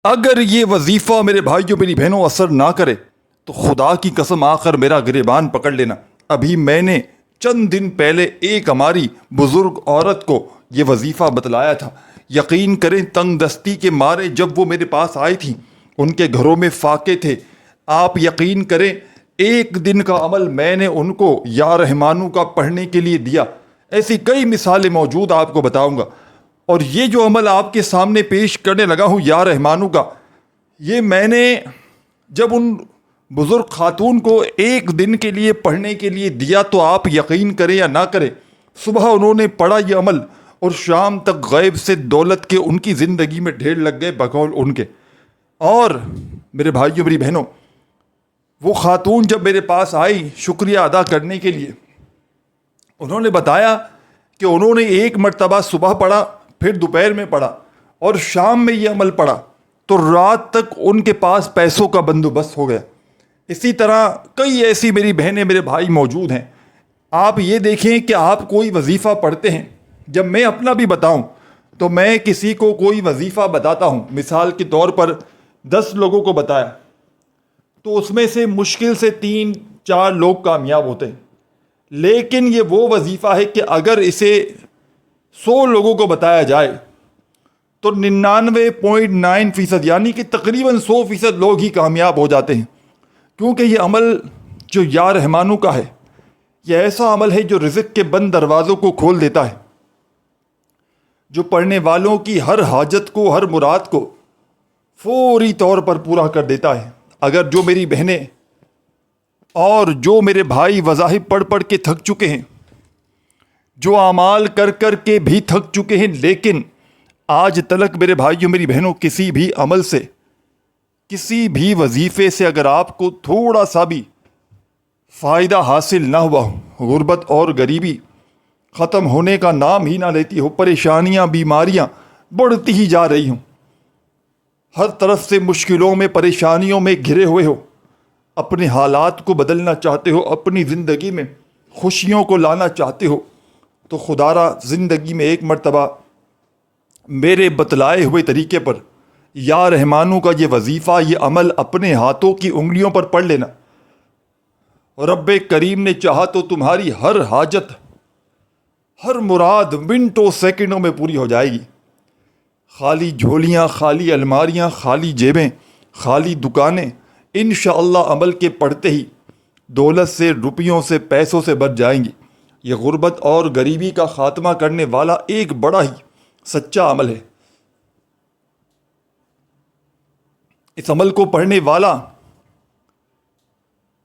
اگر یہ وظیفہ میرے بھائیوں میری بہنوں اثر نہ کرے تو خدا کی قسم آ کر میرا گریبان پکڑ لینا۔ ابھی میں نے چند دن پہلے ایک ہماری بزرگ عورت کو یہ وظیفہ بتلایا تھا۔ یقین کریں تنگ دستی کے مارے جب وہ میرے پاس آئی تھیں، ان کے گھروں میں فاقے تھے۔ آپ یقین کریں ایک دن کا عمل میں نے ان کو یا رحمانو کا پڑھنے کے لیے دیا۔ ایسی کئی مثالیں موجود آپ کو بتاؤں گا۔ اور یہ جو عمل آپ کے سامنے پیش کرنے لگا ہوں یا رحمانو کا، یہ میں نے جب ان بزرگ خاتون کو ایک دن کے لیے پڑھنے کے لیے دیا تو آپ یقین کریں یا نہ کریں، صبح انہوں نے پڑھا یہ عمل اور شام تک غیب سے دولت کے ان کی زندگی میں ڈھیر لگ گئے بقول ان کے۔ اور میرے بھائیوں میری بہنوں، وہ خاتون جب میرے پاس آئی شکریہ ادا کرنے کے لیے، انہوں نے بتایا کہ انہوں نے ایک مرتبہ صبح پڑھا، پھر دوپہر میں پڑھا اور شام میں یہ عمل پڑھا تو رات تک ان کے پاس پیسوں کا بندوبست ہو گیا۔ اسی طرح کئی ایسی میری بہنیں میرے بھائی موجود ہیں۔ آپ یہ دیکھیں کہ آپ کوئی وظیفہ پڑھتے ہیں، جب میں اپنا بھی بتاؤں تو میں کسی کو کوئی وظیفہ بتاتا ہوں، مثال کے طور پر 10 لوگوں کو بتایا تو اس میں سے مشکل سے 3-4 لوگ کامیاب ہوتے ہیں۔ لیکن یہ وہ وظیفہ ہے کہ اگر اسے 100 لوگوں کو بتایا جائے تو 99.9% یعنی کہ تقریباً 100% لوگ ہی کامیاب ہو جاتے ہیں، کیونکہ یہ عمل جو یا رحمانو کا ہے یہ ایسا عمل ہے جو رزق کے بند دروازوں کو کھول دیتا ہے، جو پڑھنے والوں کی ہر حاجت کو، ہر مراد کو فوری طور پر پورا کر دیتا ہے۔ اگر جو میری بہنیں اور جو میرے بھائی وظائف پڑھ پڑھ کے تھک چکے ہیں، جو اعمال کر کر کے بھی تھک چکے ہیں، لیکن آج تلک میرے بھائیوں میری بہنوں کسی بھی عمل سے، کسی بھی وظیفے سے اگر آپ کو تھوڑا سا بھی فائدہ حاصل نہ ہوا ہو، غربت اور غریبی ختم ہونے کا نام ہی نہ لیتی ہو، پریشانیاں بیماریاں بڑھتی ہی جا رہی ہوں، ہر طرف سے مشکلوں میں پریشانیوں میں گھرے ہوئے ہو، اپنے حالات کو بدلنا چاہتے ہو، اپنی زندگی میں خوشیوں کو لانا چاہتے ہو، تو خدا را زندگی میں ایک مرتبہ میرے بتلائے ہوئے طریقے پر یا رحمانو کا یہ وظیفہ، یہ عمل اپنے ہاتھوں کی انگلیوں پر پڑھ لینا۔ رب کریم نے چاہا تو تمہاری ہر حاجت، ہر مراد منٹوں سیکنڈوں میں پوری ہو جائے گی۔ خالی جھولیاں، خالی الماریاں، خالی جیبیں، خالی دکانیں انشاءاللہ عمل کے پڑھتے ہی دولت سے، روپیوں سے، پیسوں سے بچ جائیں گی۔ یہ غربت اور غریبی کا خاتمہ کرنے والا ایک بڑا ہی سچا عمل ہے۔ اس عمل کو پڑھنے والا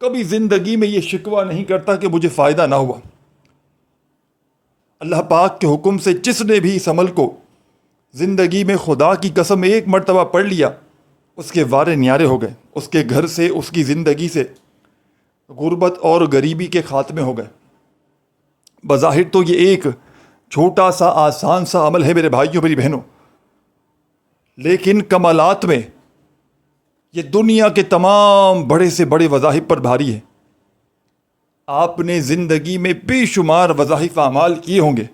کبھی زندگی میں یہ شکوہ نہیں کرتا کہ مجھے فائدہ نہ ہوا۔ اللہ پاک کے حکم سے جس نے بھی اس عمل کو زندگی میں خدا کی قسم ایک مرتبہ پڑھ لیا، اس کے وارے نیارے ہو گئے، اس کے گھر سے، اس کی زندگی سے غربت اور غریبی کے خاتمے ہو گئے۔ بظاہر تو یہ ایک چھوٹا سا آسان سا عمل ہے میرے بھائیوں میری بہنوں، لیکن کمالات میں یہ دنیا کے تمام بڑے سے بڑے وظائف پر بھاری ہے۔ آپ نے زندگی میں بے شمار وظائف اعمال کیے ہوں گے،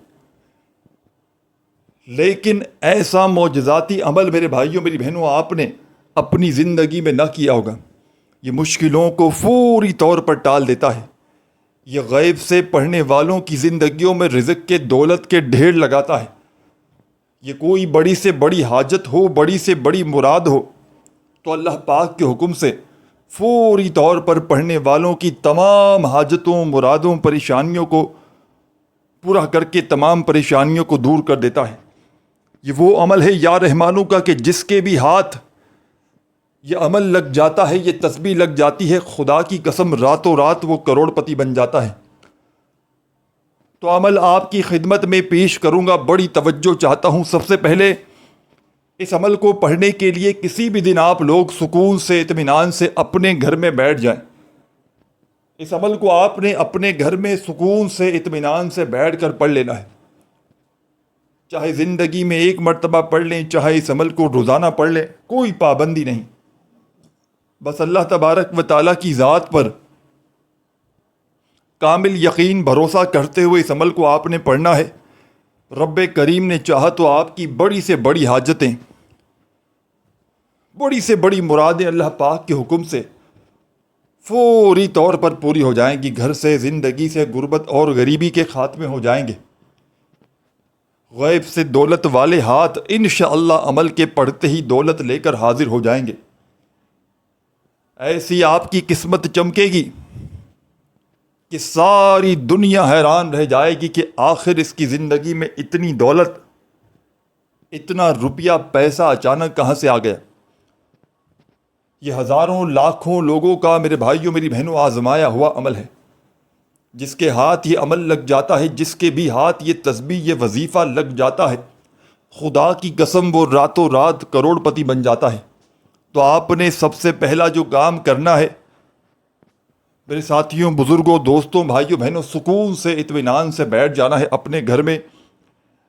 لیکن ایسا معجزاتی عمل میرے بھائیوں میری بہنوں آپ نے اپنی زندگی میں نہ کیا ہوگا۔ یہ مشکلوں کو فوری طور پر ٹال دیتا ہے، یہ غیب سے پڑھنے والوں کی زندگیوں میں رزق کے، دولت کے ڈھیر لگاتا ہے۔ یہ کوئی بڑی سے بڑی حاجت ہو، بڑی سے بڑی مراد ہو تو اللہ پاک کے حکم سے فوری طور پر پڑھنے والوں کی تمام حاجتوں، مرادوں، پریشانیوں کو پورا کر کے تمام پریشانیوں کو دور کر دیتا ہے۔ یہ وہ عمل ہے یا رحمانو کا کہ جس کے بھی ہاتھ یہ عمل لگ جاتا ہے، یہ تسبیح لگ جاتی ہے، خدا کی قسم راتوں رات وہ کروڑ پتی بن جاتا ہے۔ تو عمل آپ کی خدمت میں پیش کروں گا، بڑی توجہ چاہتا ہوں۔ سب سے پہلے اس عمل کو پڑھنے کے لیے کسی بھی دن آپ لوگ سکون سے، اطمینان سے اپنے گھر میں بیٹھ جائیں۔ اس عمل کو آپ نے اپنے گھر میں سکون سے، اطمینان سے بیٹھ کر پڑھ لینا ہے۔ چاہے زندگی میں ایک مرتبہ پڑھ لیں، چاہے اس عمل کو روزانہ پڑھ لیں، کوئی پابندی نہیں۔ بس اللہ تبارک و تعالیٰ کی ذات پر کامل یقین بھروسہ کرتے ہوئے اس عمل کو آپ نے پڑھنا ہے۔ رب کریم نے چاہا تو آپ کی بڑی سے بڑی حاجتیں، بڑی سے بڑی مرادیں اللہ پاک کے حکم سے فوری طور پر پوری ہو جائیں گی. گھر سے، زندگی سے، غربت اور غریبی کے خاتمے ہو جائیں گے. غیب سے دولت والے ہاتھ انشاءاللہ عمل کے پڑھتے ہی دولت لے کر حاضر ہو جائیں گے. ایسی آپ کی قسمت چمکے گی کہ ساری دنیا حیران رہ جائے گی کہ آخر اس کی زندگی میں اتنی دولت، اتنا روپیہ پیسہ اچانک کہاں سے آ گیا. یہ ہزاروں لاکھوں لوگوں کا میرے بھائیوں میری بہنوں آزمایا ہوا عمل ہے. جس کے ہاتھ یہ عمل لگ جاتا ہے، جس کے بھی ہاتھ یہ تسبیح یہ وظیفہ لگ جاتا ہے، خدا کی قسم وہ راتوں رات کروڑ پتی بن جاتا ہے. تو آپ نے سب سے پہلا جو کام کرنا ہے میرے ساتھیوں، بزرگوں، دوستوں، بھائیوں بہنوں، سکون سے اطمینان سے بیٹھ جانا ہے اپنے گھر میں.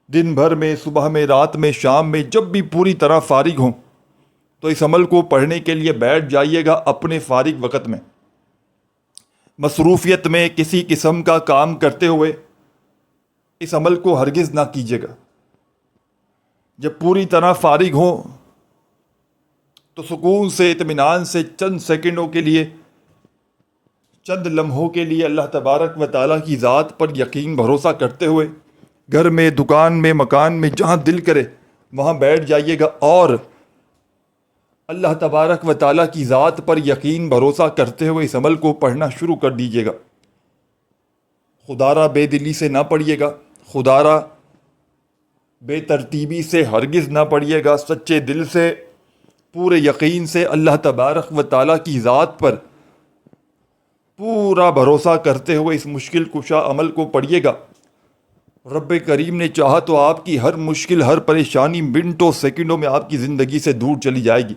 دن بھر میں، صبح میں، رات میں، شام میں، جب بھی پوری طرح فارغ ہوں تو اس عمل کو پڑھنے کے لیے بیٹھ جائیے گا. اپنے فارغ وقت میں، مصروفیت میں، کسی قسم کا کام کرتے ہوئے اس عمل کو ہرگز نہ کیجیے گا. جب پوری طرح فارغ ہوں تو سکون سے اطمینان سے چند سیکنڈوں کے لیے، چند لمحوں کے لیے اللہ تبارک و تعالیٰ کی ذات پر یقین بھروسہ کرتے ہوئے گھر میں، دکان میں، مکان میں، جہاں دل کرے وہاں بیٹھ جائیے گا اور اللہ تبارک و تعالیٰ کی ذات پر یقین بھروسہ کرتے ہوئے اس عمل کو پڑھنا شروع کر دیجیے گا. خدارہ بے دلی سے نہ پڑھیے گا، خدارہ بے ترتیبی سے ہرگز نہ پڑھیے گا. سچے دل سے، پورے یقین سے اللہ تبارک و تعالیٰ کی ذات پر پورا بھروسہ کرتے ہوئے اس مشکل کشا عمل کو پڑھیے گا. رب کریم نے چاہا تو آپ کی ہر مشکل، ہر پریشانی منٹوں سیکنڈوں میں آپ کی زندگی سے دور چلی جائے گی.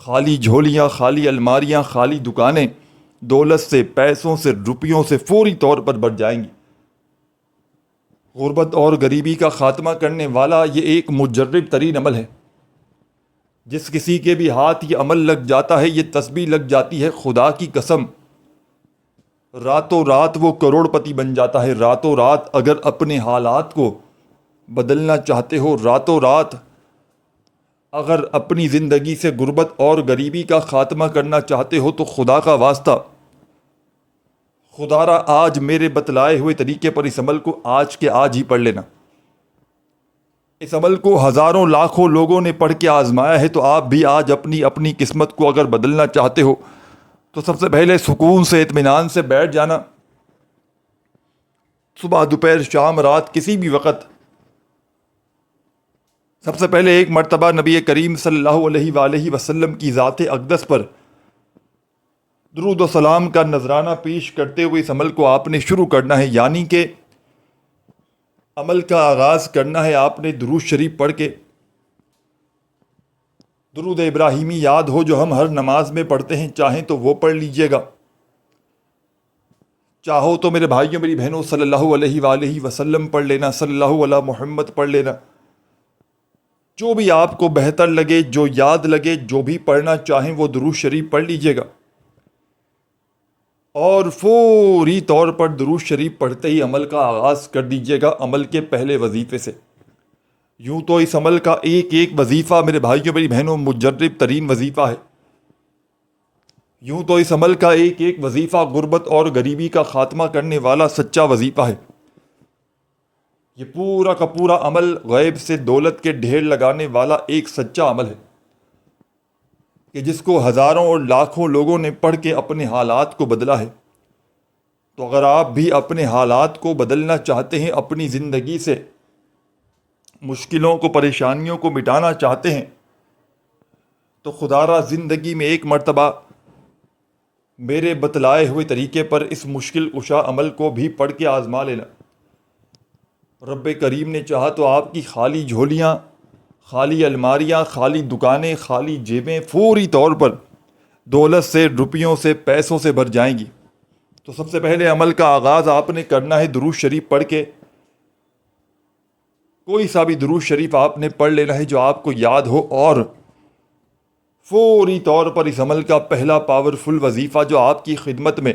خالی جھولیاں، خالی الماریاں، خالی دکانیں دولت سے، پیسوں سے، روپیوں سے فوری طور پر بڑھ جائیں گی. غربت اور غریبی کا خاتمہ کرنے والا یہ ایک مجرب ترین عمل ہے. جس کسی کے بھی ہاتھ یہ عمل لگ جاتا ہے، یہ تسبیح لگ جاتی ہے، خدا کی قسم راتوں رات وہ کروڑ پتی بن جاتا ہے. راتوں رات اگر اپنے حالات کو بدلنا چاہتے ہو، راتوں رات اگر اپنی زندگی سے غربت اور غریبی کا خاتمہ کرنا چاہتے ہو تو خدا کا واسطہ، خدا را آج میرے بتلائے ہوئے طریقے پر اس عمل کو آج کے آج ہی پڑھ لینا. اس عمل کو ہزاروں لاکھوں لوگوں نے پڑھ کے آزمایا ہے، تو آپ بھی آج اپنی اپنی قسمت کو اگر بدلنا چاہتے ہو تو سب سے پہلے سکون سے اطمینان سے بیٹھ جانا. صبح، دوپہر، شام، رات، کسی بھی وقت سب سے پہلے ایک مرتبہ نبی کریم صلی اللہ علیہ وآلہ وسلم کی ذات اقدس پر درود و سلام کا نذرانہ پیش کرتے ہوئے اس عمل کو آپ نے شروع کرنا ہے. یعنی کہ عمل کا آغاز کرنا ہے آپ نے درود شریف پڑھ کے. درود ابراہیمی یاد ہو جو ہم ہر نماز میں پڑھتے ہیں، چاہیں تو وہ پڑھ لیجئے گا. چاہو تو میرے بھائیوں میری بہنوں صلی اللہ علیہ وآلہ وسلم پڑھ لینا، صلی اللہ علیہ محمد پڑھ لینا. جو بھی آپ کو بہتر لگے، جو یاد لگے، جو بھی پڑھنا چاہیں وہ درود شریف پڑھ لیجئے گا. اور فوری طور پر درود شریف پڑھتے ہی عمل کا آغاز کر دیجئے گا عمل کے پہلے وظیفے سے. یوں تو اس عمل کا ایک ایک وظیفہ میرے بھائیوں میری بہنوں مجرب ترین وظیفہ ہے. یوں تو اس عمل کا ایک ایک وظیفہ غربت اور غریبی کا خاتمہ کرنے والا سچا وظیفہ ہے. یہ پورا کا پورا عمل غیب سے دولت کے ڈھیر لگانے والا ایک سچا عمل ہے کہ جس کو ہزاروں اور لاکھوں لوگوں نے پڑھ کے اپنے حالات کو بدلا ہے. تو اگر آپ بھی اپنے حالات کو بدلنا چاہتے ہیں، اپنی زندگی سے مشکلوں کو، پریشانیوں کو مٹانا چاہتے ہیں، تو خدا را زندگی میں ایک مرتبہ میرے بتلائے ہوئے طریقے پر اس مشکل کشا عمل کو بھی پڑھ کے آزما لینا. رب کریم نے چاہا تو آپ کی خالی جھولیاں، خالی الماریاں، خالی دکانیں، خالی جیبیں فوری طور پر دولت سے، روپیوں سے، پیسوں سے بھر جائیں گی. تو سب سے پہلے عمل کا آغاز آپ نے کرنا ہے درود شریف پڑھ کے. کوئی سا بھی درود شریف آپ نے پڑھ لینا ہے جو آپ کو یاد ہو، اور فوری طور پر اس عمل کا پہلا پاورفل وظیفہ جو آپ کی خدمت میں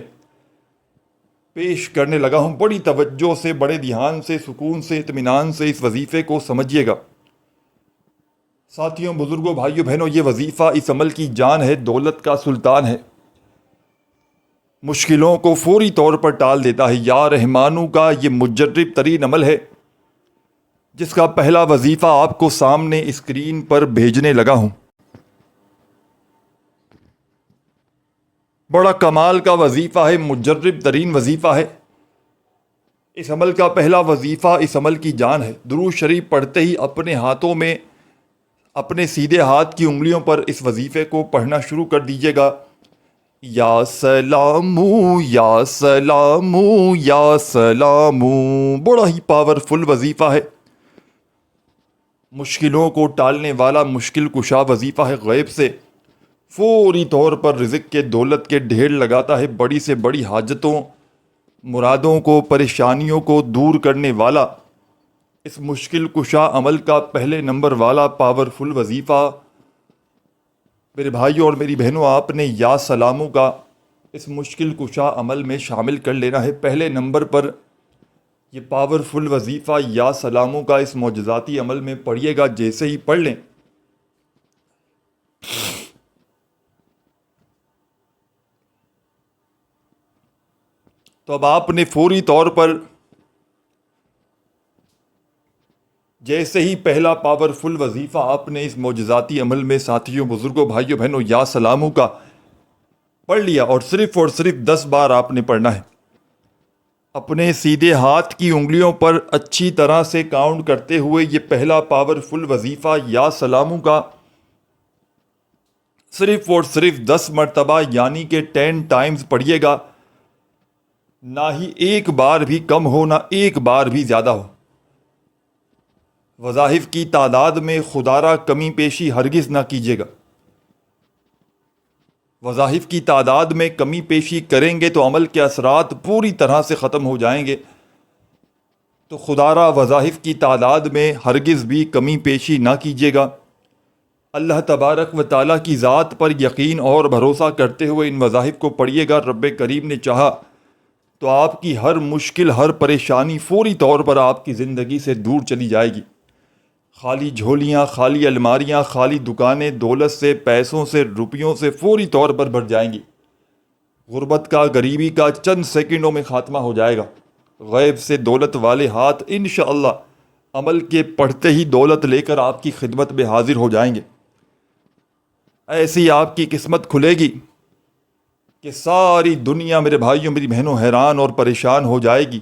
پیش کرنے لگا ہوں، بڑی توجہ سے، بڑے دھیان سے، سکون سے، اطمینان سے اس وظیفے کو سمجھیے گا. ساتھیوں، بزرگوں، بھائیوں، بہنوں، یہ وظیفہ اس عمل کی جان ہے، دولت کا سلطان ہے، مشکلوں کو فوری طور پر ٹال دیتا ہے۔ یا رحمانو کا یہ مجرب ترین عمل ہے جس کا پہلا وظیفہ آپ کو سامنے اسکرین پر بھیجنے لگا ہوں۔ بڑا کمال کا وظیفہ ہے، مجرب ترین وظیفہ ہے۔ اس عمل کا پہلا وظیفہ اس عمل کی جان ہے۔ درود شریف پڑھتے ہی اپنے ہاتھوں میں، اپنے سیدھے ہاتھ کی انگلیوں پر اس وظیفے کو پڑھنا شروع کر دیجیے گا۔ یا سلامو یا سلامو یا سلامو، بڑا ہی پاورفل وظیفہ ہے، مشکلوں کو ٹالنے والا، مشکل کشا وظیفہ ہے۔ غیب سے فوری طور پر رزق کے، دولت کے ڈھیر لگاتا ہے، بڑی سے بڑی حاجتوں، مرادوں کو، پریشانیوں کو دور کرنے والا، اس مشکل کشا عمل کا پہلے نمبر والا پاورفل وظیفہ میرے بھائیوں اور میری بہنوں، آپ نے یا سلاموں کا اس مشکل کشا عمل میں شامل کر لینا ہے۔ پہلے نمبر پر یہ پاورفل وظیفہ یا سلاموں کا اس معجزاتی عمل میں پڑھیے گا۔ جیسے ہی پڑھ لیں تو اب آپ نے فوری طور پر، جیسے ہی پہلا پاورفل وظیفہ آپ نے اس معجزاتی عمل میں ساتھیوں، بزرگوں، بھائیوں، بہنوں، یا سلاموں کا پڑھ لیا، اور صرف 10 بار آپ نے پڑھنا ہے، اپنے سیدھے ہاتھ کی انگلیوں پر اچھی طرح سے کاؤنٹ کرتے ہوئے یہ پہلا پاورفل وظیفہ یا سلاموں کا صرف 10 مرتبہ یعنی کہ 10 ٹائمز پڑھیے گا۔ نہ ہی ایک بار بھی کم ہو، نہ ایک بار بھی زیادہ ہو۔ وظائف کی تعداد میں خدا را کمی پیشی ہرگز نہ کیجیے گا۔ وظائف کی تعداد میں کمی پیشی کریں گے تو عمل کے اثرات پوری طرح سے ختم ہو جائیں گے۔ تو خدا را وظائف کی تعداد میں ہرگز بھی کمی پیشی نہ کیجیے گا۔ اللہ تبارک و تعالیٰ کی ذات پر یقین اور بھروسہ کرتے ہوئے ان وظائف کو پڑھیے گا۔ رب کریم نے چاہا تو آپ کی ہر مشکل، ہر پریشانی فوری طور پر آپ کی زندگی سے دور چلی جائے گی۔ خالی جھولیاں، خالی الماریاں، خالی دکانیں دولت سے، پیسوں سے، روپیوں سے فوری طور پر بھر جائیں گی۔ غربت کا، غریبی کا چند سیکنڈوں میں خاتمہ ہو جائے گا۔ غیب سے دولت والے ہاتھ انشاءاللہ عمل کے پڑھتے ہی دولت لے کر آپ کی خدمت میں حاضر ہو جائیں گے۔ ایسی آپ کی قسمت کھلے گی کہ ساری دنیا، میرے بھائیوں، میری بہنوں، حیران اور پریشان ہو جائے گی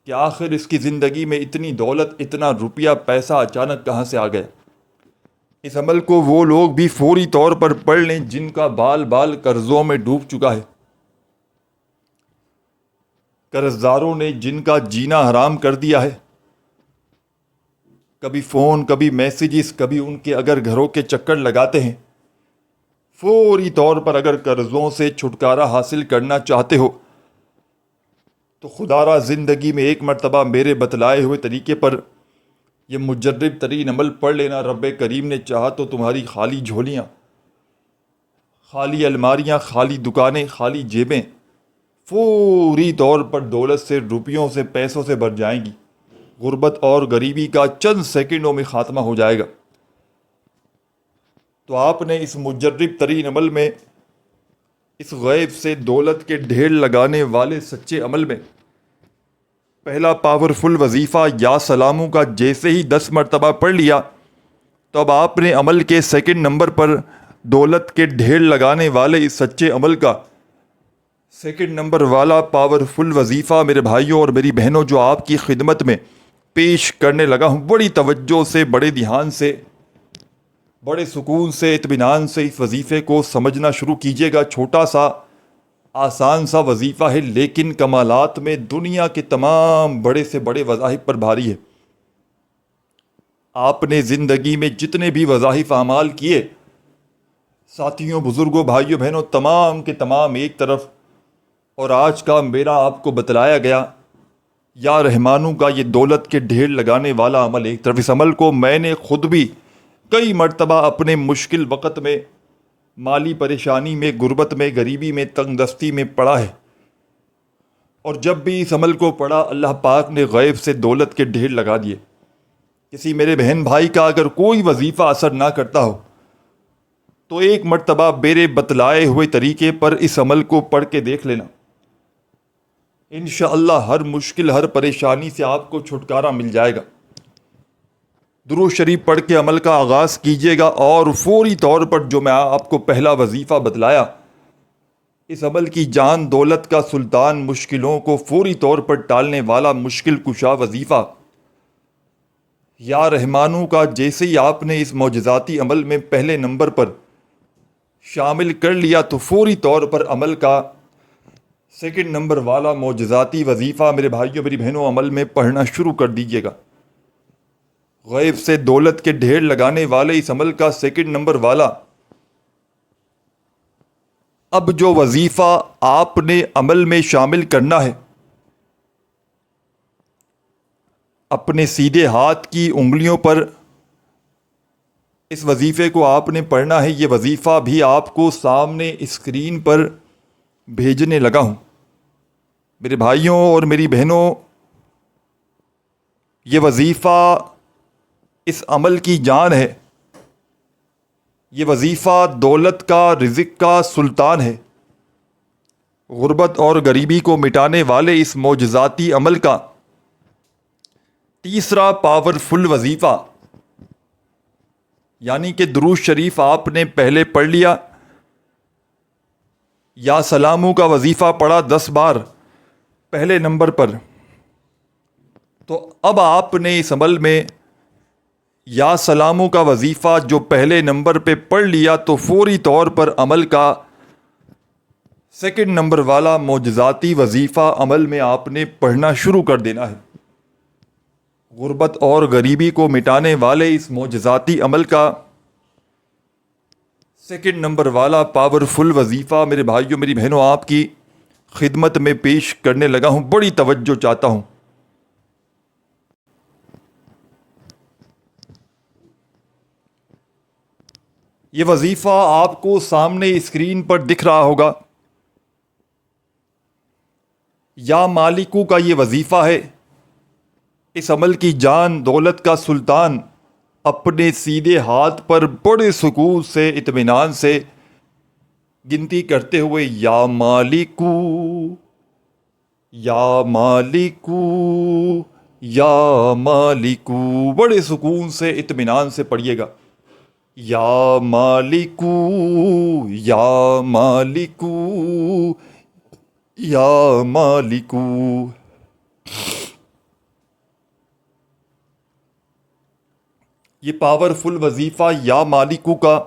کہ آخر اس کی زندگی میں اتنی دولت، اتنا روپیہ، پیسہ اچانک کہاں سے آ گیا۔ اس عمل کو وہ لوگ بھی فوری طور پر پڑھ لیں جن کا بال بال قرضوں میں ڈوب چکا ہے، قرض داروں نے جن کا جینا حرام کر دیا ہے، کبھی فون، کبھی میسیجز، کبھی ان کے اگر گھروں کے چکر لگاتے ہیں۔ فوری طور پر اگر قرضوں سے چھٹکارا حاصل کرنا چاہتے ہو تو خدا را زندگی میں ایک مرتبہ میرے بتلائے ہوئے طریقے پر یہ مجرب ترین عمل پڑھ لینا۔ رب کریم نے چاہا تو تمہاری خالی جھولیاں، خالی الماریاں، خالی دکانیں، خالی جیبیں فوری طور پر دولت سے، روپیوں سے، پیسوں سے بھر جائیں گی۔ غربت اور غریبی کا چند سیکنڈوں میں خاتمہ ہو جائے گا۔ تو آپ نے اس مجرب ترین عمل میں، اس غیب سے دولت کے ڈھیر لگانے والے سچے عمل میں، پہلا پاورفل وظیفہ یا سلاموں کا جیسے ہی 10 مرتبہ پڑھ لیا تو اب آپ نے عمل کے سیکنڈ نمبر پر دولت کے ڈھیر لگانے والے اس سچے عمل کا سیکنڈ نمبر والا پاورفل وظیفہ میرے بھائیوں اور میری بہنوں جو آپ کی خدمت میں پیش کرنے لگا ہوں، بڑی توجہ سے، بڑے دھیان سے، بڑے سکون سے، اطمینان سے اس وظیفے کو سمجھنا شروع کیجیے گا۔ چھوٹا سا، آسان سا وظیفہ ہے، لیکن کمالات میں دنیا کے تمام بڑے سے بڑے وظائف پر بھاری ہے۔ آپ نے زندگی میں جتنے بھی وظائف اعمال کیے، ساتھیوں، بزرگوں، بھائیوں، بہنوں، تمام کے تمام ایک طرف، اور آج کا میرا آپ کو بتلایا گیا یا رحمانوں کا یہ دولت کے ڈھیر لگانے والا عمل ایک طرف۔ اس عمل کو میں نے خود بھی کئی مرتبہ اپنے مشکل وقت میں، مالی پریشانی میں، غربت میں، غریبی میں، تنگ دستی میں پڑھا ہے، اور جب بھی اس عمل کو پڑھا اللہ پاک نے غیب سے دولت کے ڈھیر لگا دیے۔ کسی میرے بہن بھائی کا اگر کوئی وظیفہ اثر نہ کرتا ہو تو ایک مرتبہ میرے بتلائے ہوئے طریقے پر اس عمل کو پڑھ کے دیکھ لینا. انشاءاللہ ہر مشکل ہر پریشانی سے آپ کو چھٹکارا مل جائے گا. درود شریف پڑھ کے عمل کا آغاز کیجیے گا اور فوری طور پر جو میں آپ کو پہلا وظیفہ بتلایا، اس عمل کی جان دولت کا سلطان، مشکلوں کو فوری طور پر ٹالنے والا مشکل کشا وظیفہ یا رحمانوں کا، جیسے ہی آپ نے اس معجزاتی عمل میں پہلے نمبر پر شامل کر لیا تو فوری طور پر عمل کا سیکنڈ نمبر والا معجزاتی وظیفہ میرے بھائیوں میری بہنوں عمل میں پڑھنا شروع کر دیجیے گا. غیب سے دولت کے ڈھیر لگانے والے اس عمل کا سیکنڈ نمبر والا اب جو وظیفہ آپ نے عمل میں شامل کرنا ہے، اپنے سیدھے ہاتھ کی انگلیوں پر اس وظیفے کو آپ نے پڑھنا ہے. یہ وظیفہ بھی آپ کو سامنے اسکرین پر بھیجنے لگا ہوں. میرے بھائیوں اور میری بہنوں، یہ وظیفہ اس عمل کی جان ہے. یہ وظیفہ دولت کا، رزق کا سلطان ہے. غربت اور غریبی کو مٹانے والے اس معجزاتی عمل کا تیسرا پاورفل وظیفہ، یعنی کہ درود شریف آپ نے پہلے پڑھ لیا، یا سلاموں کا وظیفہ پڑھا 10 بار پہلے نمبر پر، تو اب آپ نے اس عمل میں یا سلاموں کا وظیفہ جو پہلے نمبر پہ پڑھ لیا تو فوری طور پر عمل کا سیکنڈ نمبر والا معجزاتی وظیفہ عمل میں آپ نے پڑھنا شروع کر دینا ہے. غربت اور غریبی کو مٹانے والے اس معجزاتی عمل کا سیکنڈ نمبر والا پاورفل وظیفہ میرے بھائیوں میری بہنوں آپ کی خدمت میں پیش کرنے لگا ہوں. بڑی توجہ چاہتا ہوں. یہ وظیفہ آپ کو سامنے اسکرین پر دکھ رہا ہوگا. یا مالکو کا یہ وظیفہ ہے. اس عمل کی جان دولت کا سلطان اپنے سیدھے ہاتھ پر بڑے سکون سے اطمینان سے گنتی کرتے ہوئے یا مالکو یا مالکو یا مالکو بڑے سکون سے اطمینان سے پڑھیے گا. یا مالکو یا مالکو یا مالکو. یہ پاورفل وظیفہ یا مالکو کا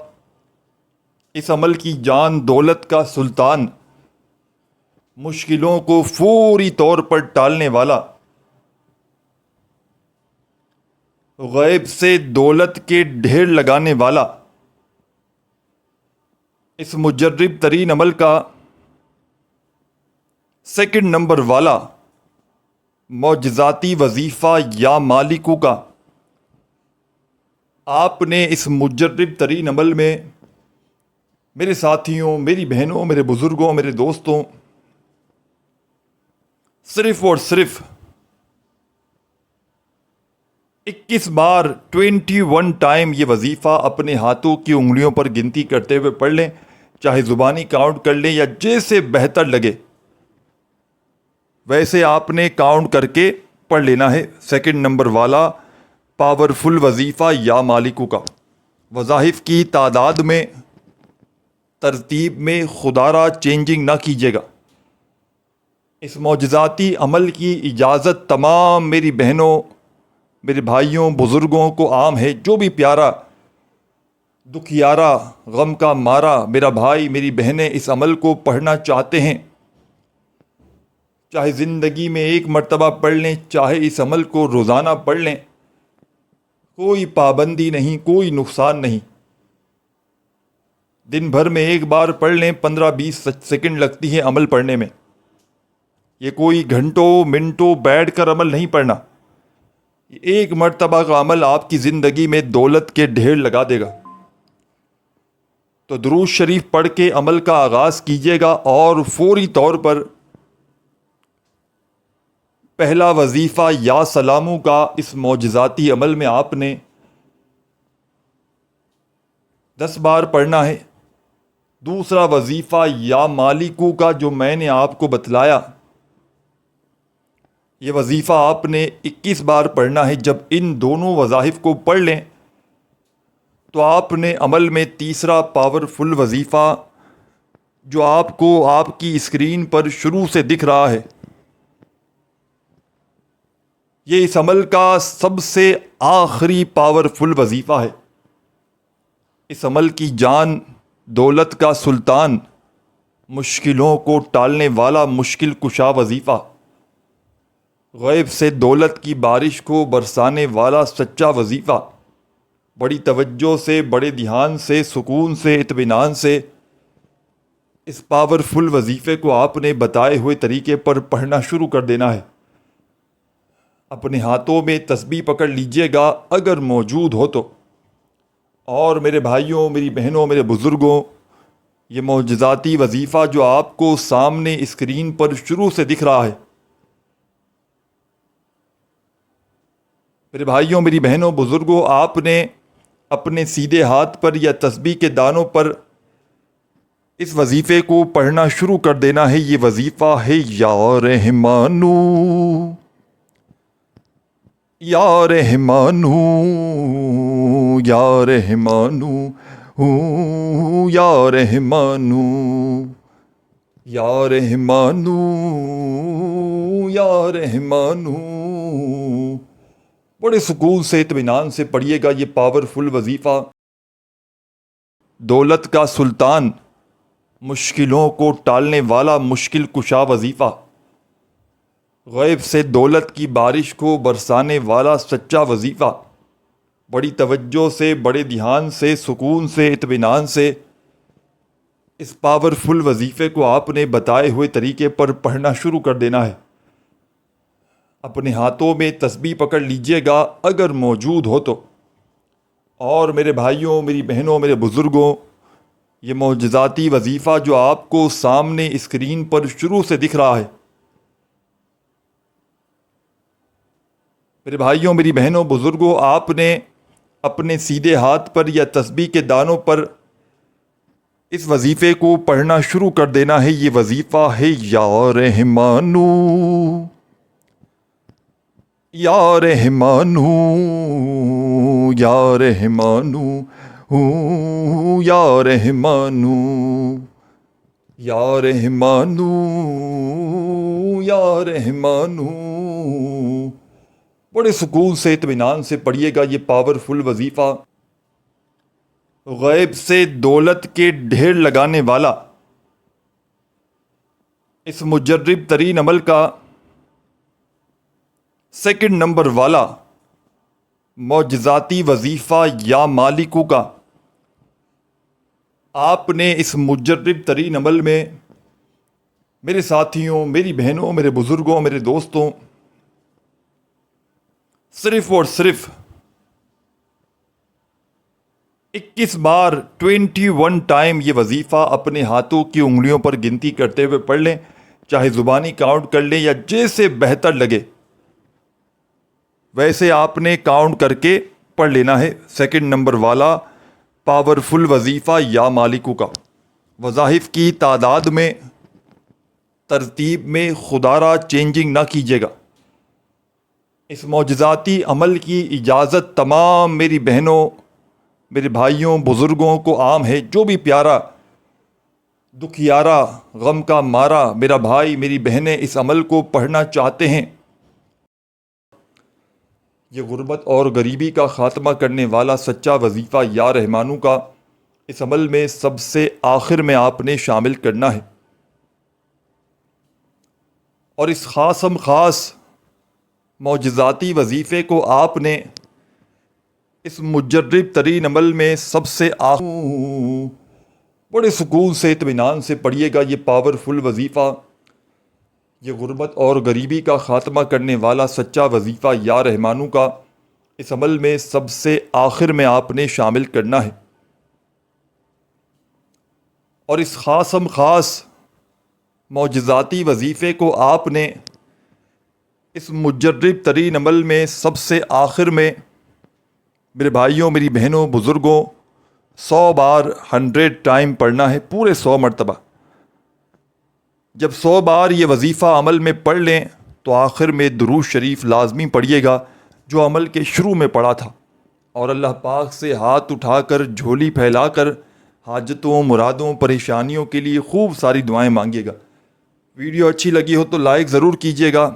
اس عمل کی جان دولت کا سلطان، مشکلوں کو فوری طور پر ٹالنے والا، غیب سے دولت کے ڈھیر لگانے والا، اس مجرب ترین عمل کا سیکنڈ نمبر والا معجزاتی وظیفہ یا مالکو کا آپ نے اس مجرب ترین عمل میں میرے ساتھیوں، میری بہنوں، میرے بزرگوں، میرے دوستوں، صرف اور صرف 21 بار 21 ٹائم یہ وظیفہ اپنے ہاتھوں کی انگلیوں پر گنتی کرتے ہوئے پڑھ لیں. چاہے زبانی کاؤنٹ کر لیں یا جیسے بہتر لگے ویسے آپ نے کاؤنٹ کر کے پڑھ لینا ہے. سیکنڈ نمبر والا پاورفل وظیفہ یا مالکو کا. وظائف کی تعداد میں، ترتیب میں خدا را چینجنگ نہ کیجیے گا. اس معجزاتی عمل کی اجازت تمام میری بہنوں، میرے بھائیوں، بزرگوں کو عام ہے. جو بھی پیارا، دکھیارا، غم کا مارا میرا بھائی میری بہنیں اس عمل کو پڑھنا چاہتے ہیں، چاہے زندگی میں ایک مرتبہ پڑھ لیں، چاہے اس عمل کو روزانہ پڑھ لیں، کوئی پابندی نہیں، کوئی نقصان نہیں. دن بھر میں ایک بار پڑھ لیں، 15-20 سیکنڈ لگتی ہے عمل پڑھنے میں. یہ کوئی گھنٹوں منٹوں بیٹھ کر عمل نہیں پڑھنا. ایک مرتبہ کا عمل آپ کی زندگی میں دولت کے ڈھیر لگا دے گا. تو درود شریف پڑھ کے عمل کا آغاز کیجیے گا اور فوری طور پر پہلا وظیفہ یا سلامو کا اس معجزاتی عمل میں آپ نے 10 بار پڑھنا ہے۔ دوسرا وظیفہ یا مالکو کا جو میں نے آپ کو بتلایا، یہ وظیفہ آپ نے 21 بار پڑھنا ہے۔ جب ان دونوں وظائف کو پڑھ لیں تو آپ نے عمل میں تیسرا پاورفل وظیفہ جو آپ کو آپ کی اسکرین پر شروع سے دکھ رہا ہے، یہ اس عمل کا سب سے آخری پاورفل وظیفہ ہے۔ اس عمل کی جان دولت کا سلطان، مشکلوں کو ٹالنے والا مشکل کشا وظیفہ، غیب سے دولت کی بارش کو برسانے والا سچا وظیفہ، بڑی توجہ سے، بڑے دھیان سے، سکون سے، اطمینان سے اس پاورفل وظیفے کو آپ نے بتائے ہوئے طریقے پر پڑھنا شروع کر دینا ہے۔ اپنے ہاتھوں میں تسبیح پکڑ لیجئے گا اگر موجود ہو تو۔ اور میرے بھائیوں، میری بہنوں، میرے بزرگوں، یہ معجزاتی وظیفہ جو آپ کو سامنے اسکرین پر شروع سے دکھ رہا ہے، میرے بھائیوں، میری بہنوں، بزرگوں، آپ نے اپنے سیدھے ہاتھ پر یا تسبیح کے دانوں پر اس وظیفے کو پڑھنا شروع کر دینا ہے۔ یہ وظیفہ ہے یا رحمانو، یا رحمانو، یا رحمانو، یا رحمانو، یا رحمانو، یا رحمانو۔ بڑے سکون سے، اطمینان سے پڑھیے گا یہ پاورفل وظیفہ، دولت کا سلطان، مشکلوں کو ٹالنے والا مشکل کشا وظیفہ، غیب سے دولت کی بارش کو برسانے والا سچا وظیفہ، بڑی توجہ سے، بڑے دھیان سے، سکون سے، اطمینان سے اس پاورفل وظیفے کو آپ نے بتائے ہوئے طریقے پر پڑھنا شروع کر دینا ہے۔ اپنے ہاتھوں میں تسبیح پکڑ لیجئے گا اگر موجود ہو تو۔ اور میرے بھائیوں، میری بہنوں، میرے بزرگوں، یہ معجزاتی وظیفہ جو آپ کو سامنے اسکرین پر شروع سے دکھ رہا ہے، میرے بھائیوں، میری بہنوں، بزرگوں، آپ نے اپنے سیدھے ہاتھ پر یا تسبیح کے دانوں پر اس وظیفے کو پڑھنا شروع کر دینا ہے۔ یہ وظیفہ ہے یا رحمانو، یا رحمانو، یا رحمانو، یا رحمانو، یا رحمانو، یا رحمانو۔ بڑے سکون سے، اطمینان سے پڑھیے گا یہ پاورفل وظیفہ، غیب سے دولت کے ڈھیر لگانے والا اس مجرب ترین عمل کا سیکنڈ نمبر والا معجزاتی وظیفہ یا مالکو کا۔ آپ نے اس مجرب ترین عمل میں میرے ساتھیوں، میری بہنوں، میرے بزرگوں، میرے دوستوں، صرف اور صرف 21 بار 21 ٹائم یہ وظیفہ اپنے ہاتھوں کی انگلیوں پر گنتی کرتے ہوئے پڑھ لیں، چاہے زبانی کاؤنٹ کر لیں یا جیسے بہتر لگے ویسے آپ نے کاؤنٹ کر کے پڑھ لینا ہے۔ سیکنڈ نمبر والا پاورفل وظیفہ یا مالکو کا۔ وظائف کی تعداد میں، ترتیب میں خدا را چینجنگ نہ کیجیے گا۔ اس معجزاتی عمل کی اجازت تمام میری بہنوں، میرے بھائیوں، بزرگوں کو عام ہے۔ جو بھی پیارا، دکھیارا، غم کا مارا میرا بھائی، میری بہنیں اس عمل کو پڑھنا چاہتے ہیں، یہ غربت اور غریبی کا خاتمہ کرنے والا سچا وظیفہ یا رحمانو کا اس عمل میں سب سے آخر میں آپ نے شامل کرنا ہے۔ اور اس خاص معجزاتی وظیفے کو آپ نے اس مجرب ترین عمل میں سب سے آخر بڑے سکون سے، اطمینان سے پڑھیے گا یہ پاورفل وظیفہ، یہ غربت اور غریبی کا خاتمہ کرنے والا سچا وظیفہ یا رحمانو کا اس عمل میں سب سے آخر میں آپ نے شامل کرنا ہے۔ اور اس خاص معجزاتی وظیفے کو آپ نے اس مجرب ترین عمل میں سب سے آخر میں میرے بھائیوں، میری بہنوں، بزرگوں، 100 بار 100 ٹائم پڑھنا ہے، پورے 100 مرتبہ۔ جب 100 بار یہ وظیفہ عمل میں پڑھ لیں تو آخر میں درود شریف لازمی پڑھیے گا جو عمل کے شروع میں پڑھا تھا، اور اللہ پاک سے ہاتھ اٹھا کر، جھولی پھیلا کر حاجتوں، مرادوں، پریشانیوں کے لیے خوب ساری دعائیں مانگیے گا۔ ویڈیو اچھی لگی ہو تو لائک ضرور کیجیے گا۔